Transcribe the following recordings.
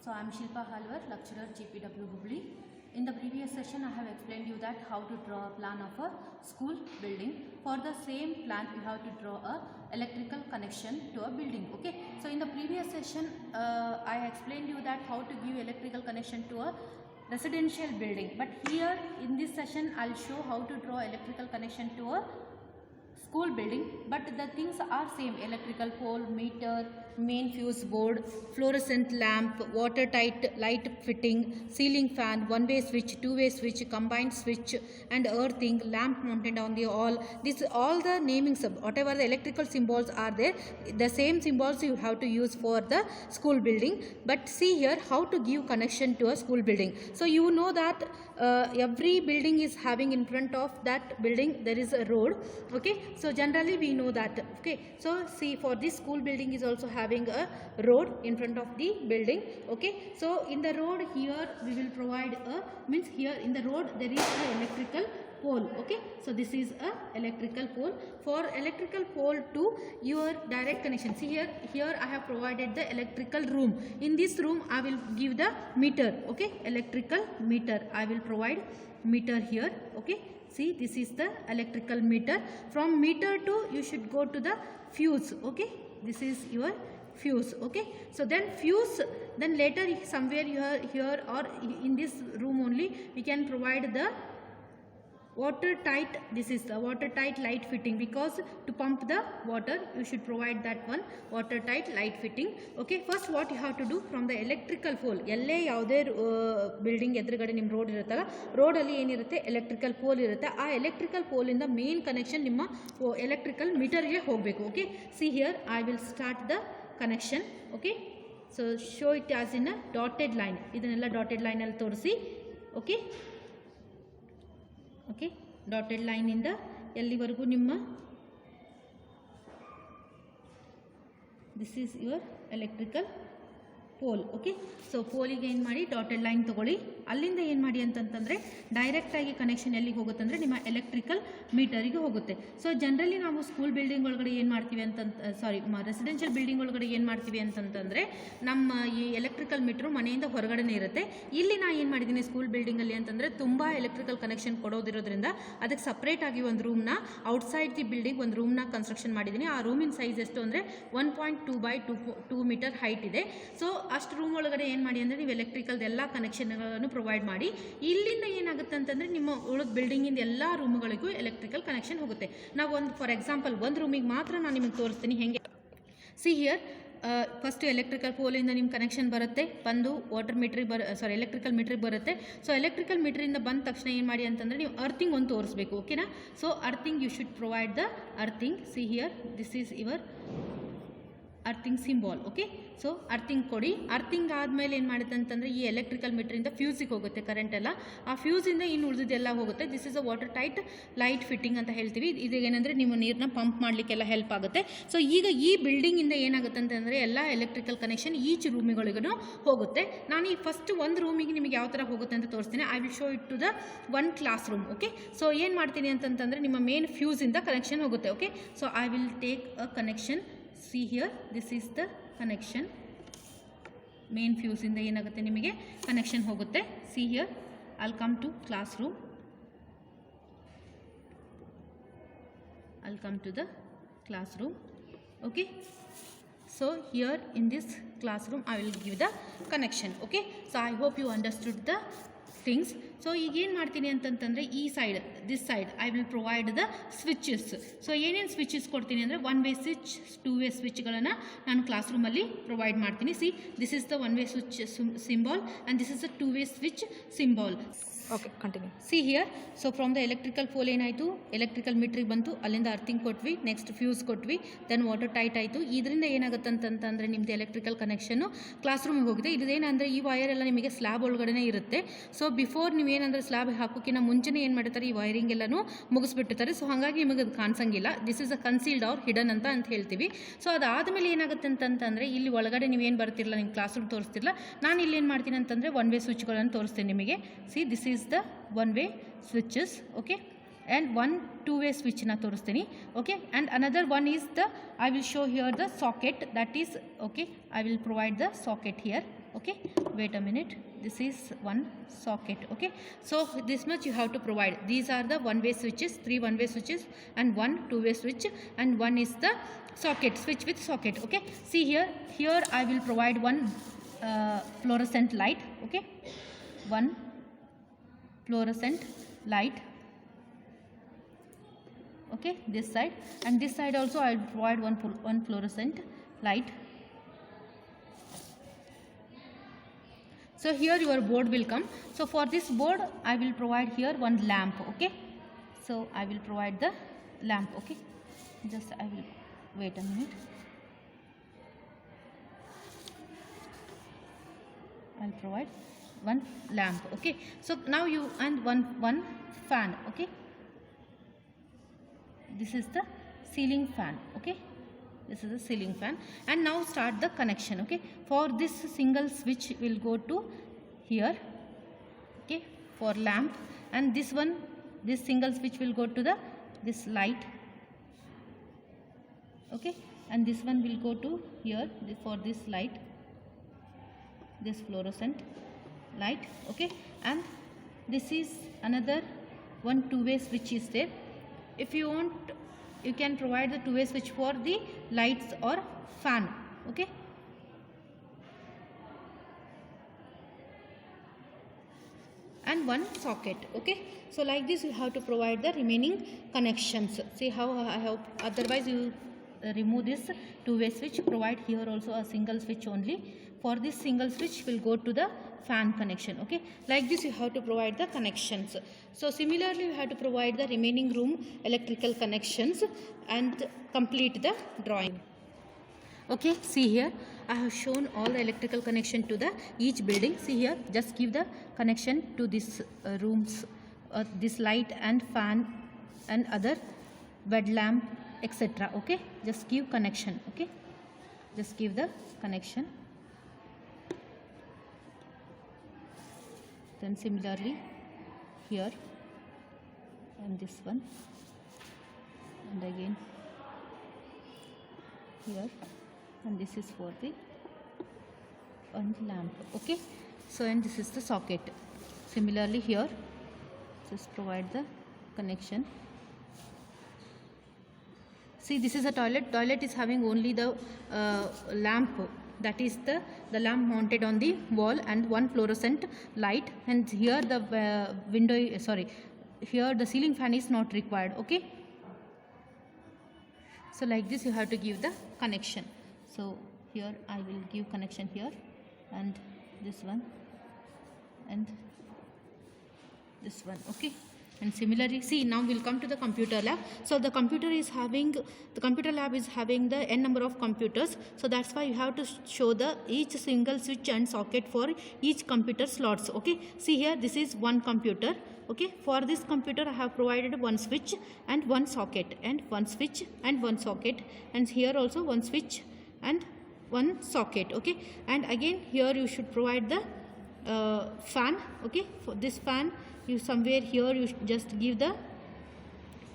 So I am Shilpa Halwar, lecturer GPW Hubli. In the previous session I have explained you that how to draw a plan of a school building. For the same plan you have to draw a electrical connection to a building. Okay. So in the previous session I explained you that how to give electrical connection to a residential building. But here in this session I'll show how to draw electrical connection to a school building, but the things are same: electrical pole, meter, main fuse board, fluorescent lamp, watertight light fitting, ceiling fan, one-way switch, two-way switch, combined switch, and earthing, lamp mounted on the wall. This all the namings, whatever the electrical symbols are there, the same symbols you have to use for the school building. But see here how to give connection to a school building. So you know that every building is having in front of that building there is a road. Okay, so generally we know that. Okay, so see, for this school building is also having a road in front of the building. Okay, so in the road here we will provide a, means here in the road there is a electrical pole. Okay, so this is a electrical pole. For electrical pole to your direct connection, see here I have provided the electrical room. In this room I will give the meter. Okay, electrical meter, I will provide meter here. Okay, see, this is the electrical meter. From meter to you should go to the fuse. Okay, this is your fuse. Okay, so then fuse, then later somewhere here or in this room only we can provide the watertight. This is the watertight light fitting, because to pump the water you should provide that one watertight light fitting. Okay, first what you have to do, from the electrical pole, ಎಲ್ಲೇ ಯಾವುದೇ building ಎದುರುಗಡೆ ನಿಮ್ಮ road ಇರುತ್ತಲ್ಲ, ರೋಡಲ್ಲಿ ಏನಿರುತ್ತೆ electrical pole ಇರುತ್ತೆ. ಆ electrical ಪೋಲಿಂದ ಮೇನ್ ಕನೆಕ್ಷನ್ ನಿಮ್ಮ ಎಲೆಕ್ಟ್ರಿಕಲ್ ಮೀಟರ್ಗೆ ಹೋಗಬೇಕು. Okay, see here I will start the connection. Okay, so show it as in a dotted line. ಇದನ್ನೆಲ್ಲ ಡಾಟೆಡ್ ಲೈನಲ್ಲಿ ತೋರಿಸಿ. ಓಕೆ, ಓಕೆ, ಡಾಟೆಡ್ ಲೈನಿಂದ ಎಲ್ಲಿವರೆಗೂ ನಿಮ್ಮ this is your electrical pole. Okay, so ಪೋಲಿಗೆ ಏನು ಮಾಡಿ ಡಾಟೆಡ್ ಲೈನ್ ತೊಗೊಳ್ಳಿ. ಅಲ್ಲಿಂದ ಏನು ಮಾಡಿ ಅಂತಂತಂದರೆ ಡೈರೆಕ್ಟಾಗಿ ಕನೆಕ್ಷನ್ ಎಲ್ಲಿಗೆ ಹೋಗುತ್ತೆ ಅಂದರೆ ನಿಮ್ಮ ಎಲೆಕ್ಟ್ರಿಕಲ್ ಮೀಟರಿಗೆ ಹೋಗುತ್ತೆ. ಸೊ ಜನರಲಿ ನಾವು ಸ್ಕೂಲ್ ಬಿಲ್ಡಿಂಗ್ ಒಳಗಡೆ ಏನು ಮಾಡ್ತೀವಿ ರೆಸಿಡೆನ್ಷಿಯಲ್ ಬಿಲ್ಡಿಂಗ್ ಒಳಗಡೆ ಏನು ಮಾಡ್ತೀವಿ ಅಂತಂತಂದರೆ ನಮ್ಮ ಈ ಎಲೆಕ್ಟ್ರಿಕಲ್ ಮೀಟ್ರು ಮನೆಯಿಂದ ಹೊರಗಡೆನೇ ಇರುತ್ತೆ. ಇಲ್ಲಿ ನಾನು ಏನು ಮಾಡಿದ್ದೀನಿ ಸ್ಕೂಲ್ ಬಿಲ್ಡಿಂಗಲ್ಲಿ ಅಂತಂದರೆ ತುಂಬ ಎಲೆಕ್ಟ್ರಿಕಲ್ ಕನೆಕ್ಷನ್ ಕೊಡೋದಿರೋದ್ರಿಂದ ಅದಕ್ಕೆ ಸಪ್ರೇಟಾಗಿ ಒಂದು ರೂಮ್ನ ಔಟ್ಸೈಡ್ ದಿ ಬಿಲ್ಡಿಂಗ್ ಒಂದು ರೂಮ್ನ ಕನ್ಸ್ಟ್ರಕ್ಷನ್ ಮಾಡಿದ್ದೀನಿ. ಆ ರೂಮಿನ ಸೈಜ್ ಎಷ್ಟು ಅಂದರೆ 1.2 by 2 ಮೀಟರ್ ಹೈಟ್ ಇದೆ. ಸೊ ಅಷ್ಟು ರೂಮ್ ಒಳಗಡೆ ಏನು ಮಾಡಿ ಅಂದರೆ ನೀವು ಎಲೆಕ್ಟ್ರಿಕಲ್ದು ಎಲ್ಲ ಕನೆಕ್ಷನ್ಗಳನ್ನು ಪ್ರೊವೈಡ್ ಮಾಡಿ. ಇಲ್ಲಿಂದ ಏನಾಗುತ್ತೆ ಅಂತಂದರೆ ನಿಮ್ಮ ಉಳಿದ ಬಿಲ್ಡಿಂಗಿಂದ ಎಲ್ಲ ರೂಮ್ಗಳಿಗೂ ಎಲೆಕ್ಟ್ರಿಕಲ್ ಕನೆಕ್ಷನ್ ಹೋಗುತ್ತೆ. ನಾವು ಒಂದು ಫಾರ್ ಎಕ್ಸಾಂಪಲ್ ಒಂದು ರೂಮಿಗೆ ಮಾತ್ರ ನಾನು ನಿಮಗೆ ತೋರಿಸ್ತೀನಿ ಹೆಂಗೆ. ಸಿ ಹಿಯರ್, ಫಸ್ಟು ಎಲೆಕ್ಟ್ರಿಕಲ್ ಪೋಲಿಂದ ನಿಮ್ಮ ಕನೆಕ್ಷನ್ ಬರುತ್ತೆ, ಬಂದು ವಾಟರ್ ಮೀಟ್ರಿಗೆ ಎಲೆಕ್ಟ್ರಿಕಲ್ ಮೀಟ್ರಿಗೆ ಬರುತ್ತೆ. ಸೊ ಎಲೆಕ್ಟ್ರಿಕಲ್ ಮೀಟ್ರಿಂದ ಬಂದ ತಕ್ಷಣ ಏನು ಮಾಡಿ ಅಂತಂದರೆ ನೀವು ಅರ್ಥಿಂಗ್ ಒಂದು ತೋರಿಸ್ಬೇಕು. ಓಕೆನಾ, so earthing you should provide the earthing. See here, this is your earthing symbol. Okay, so earthing ಕೊಡಿ. ಅರ್ಥಿಂಗ್ ಆದಮೇಲೆ ಏನು ಮಾಡುತ್ತೆ ಅಂತಂದರೆ ಈ ಎಲೆಕ್ಟ್ರಿಕಲ್ ಮೀಟ್ರಿಂದ ಫ್ಯೂಸಿಗೆ ಹೋಗುತ್ತೆ ಕರೆಂಟ್ ಎಲ್ಲ. ಆ ಫ್ಯೂಸಿಂದ ಇನ್ನು ಉಳಿದಿದ್ದೆಲ್ಲ ಹೋಗುತ್ತೆ. This is a water tight light fitting ಅಂತ ಹೇಳ್ತೀವಿ. ಇದು ಏನಂದರೆ ನಿಮ್ಮ ನೀರನ್ನ ಪಂಪ್ ಮಾಡಲಿಕ್ಕೆಲ್ಲ ಹೆಲ್ಪ್ ಆಗುತ್ತೆ. ಸೊ ಈಗ ಈ ಬಿಲ್ಡಿಂಗಿಂದ ಏನಾಗುತ್ತೆ ಅಂತಂದರೆ ಎಲ್ಲ ಎಲೆಕ್ಟ್ರಿಕಲ್ ಕನೆಕ್ಷನ್ ಈಚ್ ರೂಮಿಗಳಿಗೂ ಹೋಗುತ್ತೆ. ನಾನು ಈ ಫಸ್ಟ್ ಒಂದು ರೂಮಿಗೆ ನಿಮಗೆ ಯಾವ ಥರ ಹೋಗುತ್ತೆ ಅಂತ ತೋರಿಸ್ತೀನಿ. I will show it to the one classroom. Okay, so ಏನು ಮಾಡ್ತೀನಿ ಅಂತಂತಂದರೆ ನಿಮ್ಮ ಮೇನ್ ಫ್ಯೂಸಿಂದ ಕನೆಕ್ಷನ್ ಹೋಗುತ್ತೆ. Okay, so I will take a connection. See here, this is the connection. Main fuse ಇಂದ ಏನಾಗುತ್ತೆ ನಿಮಗೆ ಕನೆಕ್ಷನ್ ಹೋಗುತ್ತೆ. See here, I'll come to classroom. I'll come to the classroom. Okay, so here in this classroom I will give the connection. Okay, so I hope you understood the things. So ಈಗೇನು ಮಾಡ್ತೀನಿ ಅಂತಂತಂದರೆ ಈ side, this side I will provide the switches. So ಏನೇನು switches ಕೊಡ್ತೀನಿ ಅಂದರೆ one way switch, two way ಸ್ವಿಚ್ಗಳನ್ನು ನಾನು class ರೂಮಲ್ಲಿ ಪ್ರೊವೈಡ್ ಮಾಡ್ತೀನಿ. See, this is the one way switch symbol and this is the two way switch symbol. Okay, continue. See here, so from the electrical pole ಏನಾಯಿತು, electrical ಮೀಟ್ರಿಗೆ ಬಂತು, ಅಲ್ಲಿಂದ earthing ಕೊಟ್ವಿ, next fuse ಕೊಟ್ವಿ, then water tight ಆಯಿತು. ಇದರಿಂದ ಏನಾಗುತ್ತೆ ಅಂತಂತಂದರೆ ನಿಮ್ಮದು ಎಲೆಕ್ಟ್ರಿಕಲ್ ಕನೆಕ್ಷನ್ನು ಕ್ಲಾಸ್ ರೂಮಿಗೆ ಹೋಗಿದೆ. ಇದೇನಂದರೆ ಈ ವೈರ್ ಎಲ್ಲ ನಿಮಗೆ ಸ್ಲ್ಯಾಬ್ ಒಳಗಡೆ ಇರುತ್ತೆ. ಸೊ ಬಿಫೋರ್ ನೀವು ಏನಂದರೆ ಸ್ಲ್ಯಾಬ್ ಹಾಕೋಕ್ಕಿಂತ ಮುಂಚೆನೇ ಏನು ಮಾಡಿರ್ತಾರೆ, ಈ ವೈರಿಂಗ್ ಎಲ್ಲನೂ ಮುಗಿಸ್ಬಿಟ್ಟಿರ್ತಾರೆ. ಸೊ ಹಾಗಾಗಿ ನಿಮಗೆ ಅದು ಕಾಣಿಸಂಗಿಲ್ಲ. This is a concealed or hidden ಅಂತ ಹೇಳ್ತೀವಿ. ಸೊ ಅದಾದಮೇಲೆ ಏನಾಗುತ್ತೆ ಅಂತಂತಂದರೆ ಇಲ್ಲಿ ಒಳಗಡೆ ನೀವೇನು ಬರ್ತಿರಲ್ಲ, ನಿಮ್ಮ ಕ್ಲಾಸ್ ರೂಮ್ ತೋರಿಸ್ತಿರಲ್ಲ, ನಾನು ಇಲ್ಲಿ ಏನು ಮಾಡ್ತೀನಿ ಅಂತಂದರೆ ಒನ್ ವೇ ಸ್ವಿಚ್ಗಳನ್ನು ತೋರಿಸ್ತೀನಿ ನಿಮಗೆ. C, this is the one way switches. Okay, and one two-way switch na torustini. Okay, and another one is the, I will show here the socket, that is, okay, I will provide the socket here. Okay, wait a minute, this is one socket. Okay, so this much you have to provide. These are the one-way switches, 3 one-way switches and 1 two-way switch, and one is the socket, switch with socket. Okay, see here I will provide one fluorescent light. Okay, one fluorescent light. Okay, this side, and this side also I will provide one fluorescent light. So here your board will come. So for this board I will provide here one lamp. Okay, so I will provide the lamp. Okay, just I will wait a minute. I'll provide one lamp. Okay, so now you, and one fan. Okay, this is the ceiling fan. Okay, this is the ceiling fan, and now start the connection. Okay, for this single switch will go to here. Okay, for lamp, and this single switch will go to this light. Okay, and this one will go to here for this light, this fluorescent light. Okay, and this is another one two-way switch is there. If you want, you can provide the two-way switch for the lights or fan. Okay, and one socket. Okay, so like this you have to provide the remaining connections. See how I have, otherwise you remove this two-way switch, provide here also a single switch only. For this single switch will go to the fan connection. Okay, like this you have to provide the connections. So similarly you have to provide the remaining room electrical connections and complete the drawing. Okay, see here I have shown all the electrical connection to the each building. See here, just give the connection to this rooms, this light and fan and other bed lamp, etc. Okay, just give connection. Okay, just give the connection. Then similarly here, and this one, and again here, and this is for the one lamp. Okay, so and this is the socket. Similarly here, just provide the connection. See, this is a toilet. Toilet is having only the lamp, that is the lamp mounted on the wall, and one fluorescent light, and here the window, sorry, here the ceiling fan is not required. Okay, so like this you have to give the connection. So here I will give connection here, and this one, and this one. Okay, and similarly, see, now we'll come to the computer lab. So the computer lab is having the n number of computers. So that's why you have to show the each single switch and socket for each computer slots. Okay, see here, this is one computer. Okay, for this computer I have provided one switch and one socket, and one switch and one socket, and here also one switch and one socket. Okay, and again here you should provide the fan. Okay, for this fan, you somewhere here you just give the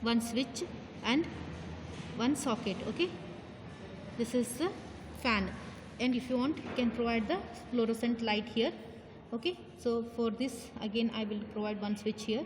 one switch and one socket. Okay, this is the fan, and if you want you can provide the fluorescent light here. Okay, so for this again I will provide one switch here,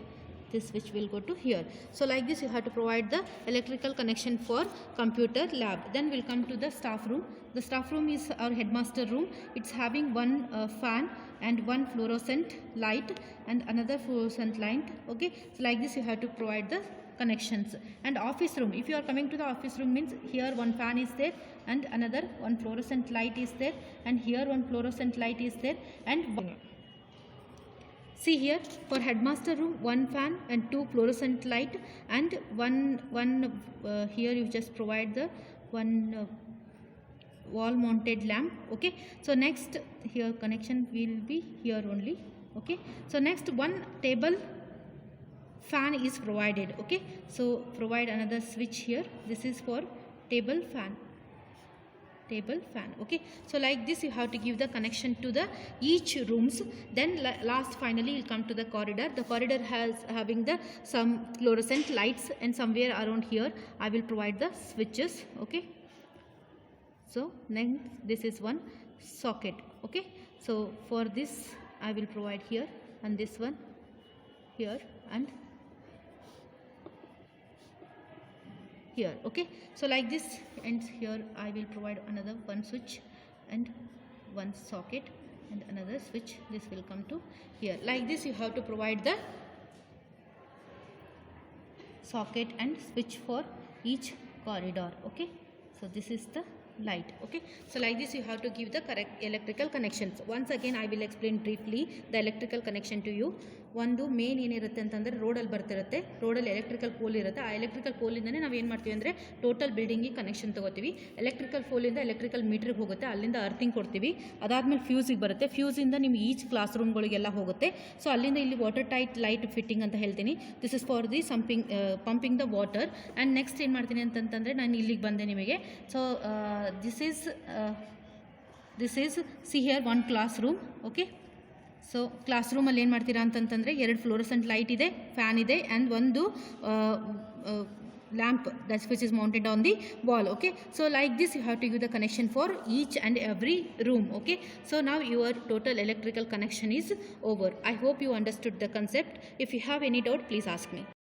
this switch will go to here. So like this you have to provide the electrical connection for computer lab. Then we'll come to the staff room. The staff room is our headmaster room. It's having one fan and one fluorescent light and another fluorescent light. Okay, so like this you have to provide the connections. And office room, if you are coming to the office room, means here one fan is there and another one fluorescent light is there, and here one fluorescent light is there, and one. See here, for headmaster room, one fan and two fluorescent light, and one here you just provide the one wall mounted lamp. Okay, so next here connection will be here only. Okay, so next one table fan is provided. Okay, so provide another switch here. This is for table fan. Okay, so like this you have to give the connection to the each rooms. Then last finally we'll come to the corridor. The corridor has having the some fluorescent lights, and somewhere around here I will provide the switches. Okay, so next this is one socket. Okay, So for this I will provide here, and this one here and here. Okay, so like this, and here I will provide another one switch and one socket and another switch. This will come to here. Like this you have to provide the socket and switch for each corridor. Okay, so this is the light. Okay, so like this you have to give the correct electrical connections. Once again I will explain briefly the electrical connection to you. ಒಂದು main ಏನಿರುತ್ತೆ ಅಂತಂದರೆ ರೋಡಲ್ಲಿ ಬರ್ತಿರುತ್ತೆ, ರೋಡಲ್ಲಿ electrical pole ಇರುತ್ತೆ. ಆ electrical ಪೋಲಿಂದನೇ ನಾವು ಏನು ಮಾಡ್ತೀವಿ ಅಂದರೆ ಟೋಟಲ್ ಬಿಲ್ಡಿಂಗಿಗೆ ಕನೆಕ್ಷನ್ ತೊಗೋತೀವಿ. ಎಲೆಕ್ಟ್ರಿಕಲ್ ಪೋಲಿಂದ ಎಲೆಕ್ಟ್ರಿಕಲ್ ಮೀಟ್ರಿಗೆ ಹೋಗುತ್ತೆ, ಅಲ್ಲಿಂದ ಅರ್ಥಿಂಗ್ ಕೊಡ್ತೀವಿ. ಅದಾದಮೇಲೆ ಫ್ಯೂಸಿಗೆ ಬರುತ್ತೆ, ಫ್ಯೂಸಿಂದ ನಿಮ್ಗೆ ಈಚ್ ಕ್ಲಾಸ್ ರೂಮ್ಗಳಿಗೆಲ್ಲ ಹೋಗುತ್ತೆ. ಸೊ ಅಲ್ಲಿಂದ ಇಲ್ಲಿ ವಾಟರ್ ಟೈಟ್ ಲೈಟ್ ಫಿಟ್ಟಿಂಗ್ ಅಂತ ಹೇಳ್ತೀನಿ. This is for the pumping the water. And next ಏನು ಮಾಡ್ತೀನಿ ಅಂತಂತಂದರೆ ನಾನು ಇಲ್ಲಿಗೆ ಬಂದೆ ನಿಮಗೆ. So this is see here one classroom. Okay, so class ರೂಮಲ್ಲಿ ಏನು ಮಾಡ್ತೀರಾ ಅಂತಂತಂದರೆ 2 ಫ್ಲೋರಸೆಂಟ್ ಲೈಟ್ ಇದೆ, ಫ್ಯಾನ್ ಇದೆ, ಆ್ಯಂಡ್ ಒಂದು lamp which is mounted on the wall. Okay, so like this you have to give the connection for each and every room. Okay, so now your total electrical connection is over. I hope you understood the concept. If you have any doubt, please ask me.